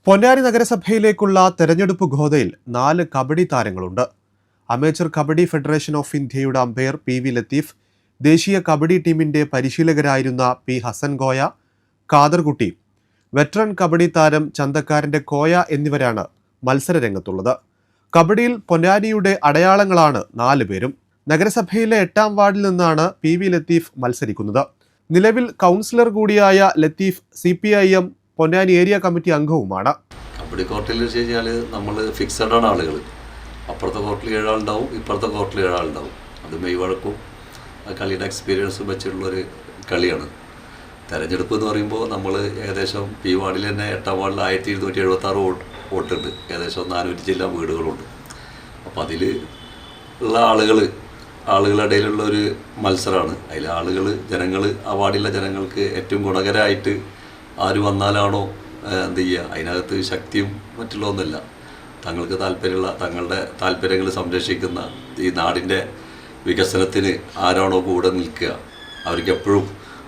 പൊന്നാനി നഗരസഭയിലേക്കുള്ള തെരഞ്ഞെടുപ്പ് ഗോതയിൽ 4 കബഡി താരങ്ങളുണ്ട്. അമേച്ചർ കബഡി ഫെഡറേഷൻ ഓഫ് ഇന്ത്യയുടെ അമ്പയർ പി ലത്തീഫ്, ദേശീയ കബഡി ടീമിന്റെ പരിശീലകരായിരുന്ന പി ഹസൻ കോയ, ഖാദർകുട്ടി, വെറ്ററൻ കബഡി താരം ചന്തക്കാരന്റെ കോയ എന്നിവരാണ് മത്സരരംഗത്തുള്ളത്. കബഡിയിൽ പൊന്നാനിയുടെ അടയാളങ്ങളാണ് 4 പേരും. നഗരസഭയിലെ 8ാം വാർഡിൽ നിന്നാണ് പി ലത്തീഫ് മത്സരിക്കുന്നത്. നിലവിൽ കൗൺസിലർ കൂടിയായ Latheef CPIM Ponnani area committee അംഗവുമാണ്. കബഡി കോർട്ടിൽ വെച്ച് കഴിഞ്ഞാൽ നമ്മൾ ഫിക്സഡ് ആണ് ആളുകൾ. അപ്പുറത്തെ കോർട്ടിൽ 7 ആളുണ്ടാവും, ഇപ്പുറത്തെ കോർട്ടിൽ 7 ആളുണ്ടാവും. അത് മെയ് വഴക്കും കളിയുടെ എക്സ്പീരിയൻസും വെച്ചിട്ടുള്ളൊരു കളിയാണ്. തെരഞ്ഞെടുപ്പ് എന്ന് പറയുമ്പോൾ നമ്മൾ ഏകദേശം ഈ വാർഡിൽ തന്നെ 8ാം വാർഡിൽ 1276 വോട്ടുണ്ട്. ഏകദേശം 400 ജില്ലാ വീടുകളുണ്ട്. അപ്പോൾ അതിൽ ഉള്ള ആളുകളുടെ ഇടയിലുള്ള ഒരു മത്സരമാണ്. അതിൽ ജനങ്ങൾ ആ വാർഡിലെ ജനങ്ങൾക്ക് ഏറ്റവും ഗുണകരമായിട്ട് ആര് വന്നാലാണോ എന്ത് ചെയ്യുക, അതിനകത്ത് ശക്തിയും മറ്റുള്ളതൊന്നുമില്ല. തങ്ങൾക്ക് തങ്ങളുടെ താല്പര്യങ്ങൾ സംരക്ഷിക്കുന്ന ഈ നാടിൻ്റെ വികസനത്തിന് ആരാണോ കൂടെ നിൽക്കുക, അവർക്ക് എപ്പോഴും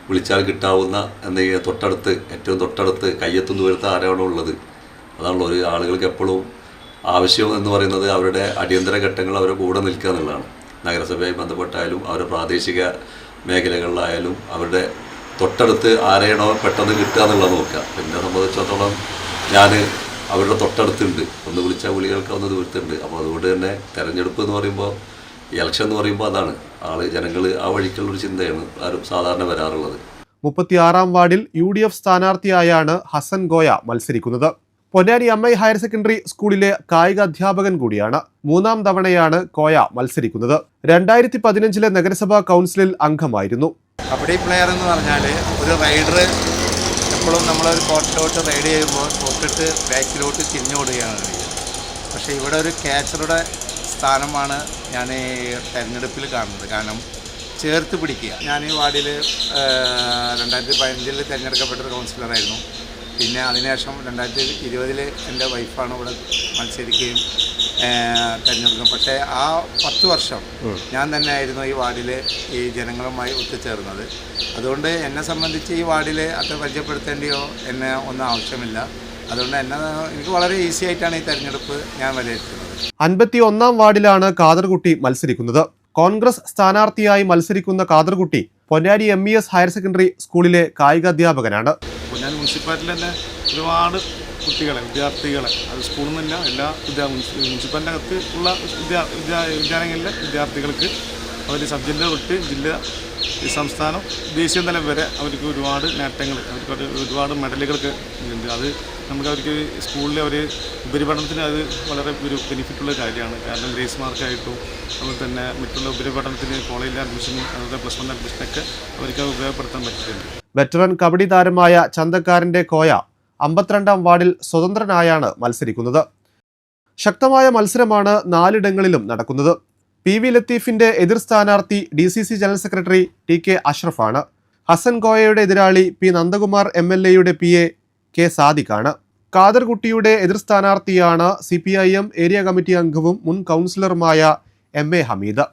വിളിച്ചാൽ കിട്ടാവുന്ന എന്തെങ്കിലും ഏറ്റവും തൊട്ടടുത്ത് കയ്യെത്തും ദൂരത്ത് ആരാണോ ഉള്ളത്, അതാണല്ലോ ഒരു ആളുകൾക്ക് എപ്പോഴും ആവശ്യം എന്ന് പറയുന്നത്. അവരുടെ അടിയന്തര ഘട്ടങ്ങൾ അവരുടെ കൂടെ നിൽക്കുക എന്നുള്ളതാണ്. നഗരസഭയുമായി ബന്ധപ്പെട്ടായാലും അവരുടെ പ്രാദേശിക മേഖലകളിലായാലും അവരുടെ തൊട്ടടുത്ത് ആരെയാണോ പെട്ടെന്ന് കിട്ടുക എന്നുള്ളത് നോക്കുക. എന്നെ സംബന്ധിച്ചിടത്തോളം ഞാൻ അവരുടെ തൊട്ടടുത്തുണ്ട്, ഒന്ന് വിളിച്ചാൽ വിളികൾക്കാവുന്ന ദൂരത്തുണ്ട്. അപ്പോൾ അതുകൊണ്ട് തന്നെ തെരഞ്ഞെടുപ്പ് എന്ന് പറയുമ്പോൾ, ഇലക്ഷൻ എന്ന് പറയുമ്പോൾ അതാണ് ജനങ്ങൾ ആ വഴിക്കുള്ളൊരു ചിന്തയാണ് ആരും സാധാരണ വരാറുള്ളത്. 36ാം വാർഡിൽ UDF സ്ഥാനാർത്ഥിയായാണ് ഹസൻ കോയ മത്സരിക്കുന്നത്. പൊന്നാനി MI ഹയർ സെക്കൻഡറി സ്കൂളിലെ കായിക അധ്യാപകൻ കൂടിയാണ്. 3ാം തവണയാണ് കോയ മത്സരിക്കുന്നത്. 2015 നഗരസഭാ കൗൺസിലിൽ അംഗമായിരുന്നു. കബഡി പ്ലെയർ എന്ന് പറഞ്ഞാൽ ഒരു റൈഡർ എപ്പോഴും നമ്മളൊരു കോർട്ടിലോട്ട് റൈഡ് ചെയ്യുമ്പോൾ കോർട്ടിട്ട് ബാക്കിലോട്ട് തിരിഞ്ഞോടുകയാണ് കഴിയുക. പക്ഷേ ഇവിടെ ഒരു ക്യാച്ചറുടെ സ്ഥാനമാണ് ഞാൻ ഈ തെരഞ്ഞെടുപ്പിൽ കാണുന്നത്. കാരണം ചേർത്ത് പിടിക്കുക. ഞാൻ ഈ വാർഡിൽ 2015 തിരഞ്ഞെടുക്കപ്പെട്ട കൗൺസിലറായിരുന്നു. പിന്നെ അതിനുശേഷം 2020 എൻ്റെ വൈഫാണ് ഇവിടെ മത്സരിക്കുകയും തിരഞ്ഞെടുക്കും. പക്ഷേ ആ 10 വർഷം ഞാൻ തന്നെയായിരുന്നു ഈ വാർഡിൽ ഈ ജനങ്ങളുമായി ഒത്തുചേർന്നത്. അതുകൊണ്ട് എന്നെ സംബന്ധിച്ച് ഈ വാർഡിൽ അത്ര പരിചയപ്പെടുത്തേണ്ടിയോ എന്നെ ഒന്നും ആവശ്യമില്ല. അതുകൊണ്ട് എനിക്ക് വളരെ ഈസി ആയിട്ടാണ് ഈ തെരഞ്ഞെടുപ്പ് ഞാൻ വിലയിരുത്തുന്നത്. 51ാം വാർഡിലാണ് ഖാദർകുട്ടി മത്സരിക്കുന്നത്. കോൺഗ്രസ് സ്ഥാനാർത്ഥിയായി മത്സരിക്കുന്ന Khaderkutty Ponnani MES higher secondary സ്കൂളിലെ കായികാധ്യാപകനാണ്. പൊന്നാനി മുനിസിപ്പാലിറ്റിയിൽ തന്നെ ഒരുപാട് വിദ്യാർത്ഥികളെ അത് സ്കൂളിൽ നിന്നല്ല, എല്ലാ മുനിസിപ്പാലിറ്റിൻ്റെ അകത്ത് ഉള്ള വിദ്യാലയങ്ങളിലെ വിദ്യാർത്ഥികൾക്ക് അവർ സബ് ജില്ല തൊട്ട് ജില്ല, സംസ്ഥാനം, ദേശീയ തലം വരെ അവർക്ക് ഒരുപാട് നേട്ടങ്ങൾ, അവർക്ക് ഒരുപാട് മെഡലുകളൊക്കെ ഉണ്ട്. അത് അവർക്ക് സ്കൂളിൽ അവർ ഉപരിപഠനത്തിന് അത് വളരെ ഒരു ബെനിഫിറ്റുള്ള കാര്യമാണ്. കാരണം ഗ്രേസ് മാർക്കായിട്ടും അതുപോലെ തന്നെ മറ്റുള്ള ഉപരിപഠനത്തിന് കോളേജിലെ അഡ്മിഷനും അതുപോലെ +1 അഡ്മിഷനൊക്കെ അവർക്ക് അത് ഉപയോഗപ്പെടുത്താൻ പറ്റിയിട്ടുണ്ട്. വെറ്ററൻ കബഡി താരമായ ചന്തക്കാരന്റെ കോയ 52ാം വാർഡിൽ സ്വതന്ത്രനായാണ് മത്സരിക്കുന്നത്. ശക്തമായ മത്സരമാണ് 4 ഇടങ്ങളിലും നടക്കുന്നത്. പി ലത്തീഫിന്റെ എതിർ സ്ഥാനാർത്ഥി DCC ജനറൽ സെക്രട്ടറി TK അഷ്റഫാണ്. ഹസൻ കോയയുടെ എതിരാളി P നന്ദകുമാർ MLA-യുടെ PA K സാദിഖാണ്. ഖാദർകുട്ടിയുടെ എതിർ സ്ഥാനാർത്ഥിയാണ് CPIM ഏരിയ കമ്മിറ്റി അംഗവും മുൻ കൗൺസിലറുമായ MA ഹമീദ്.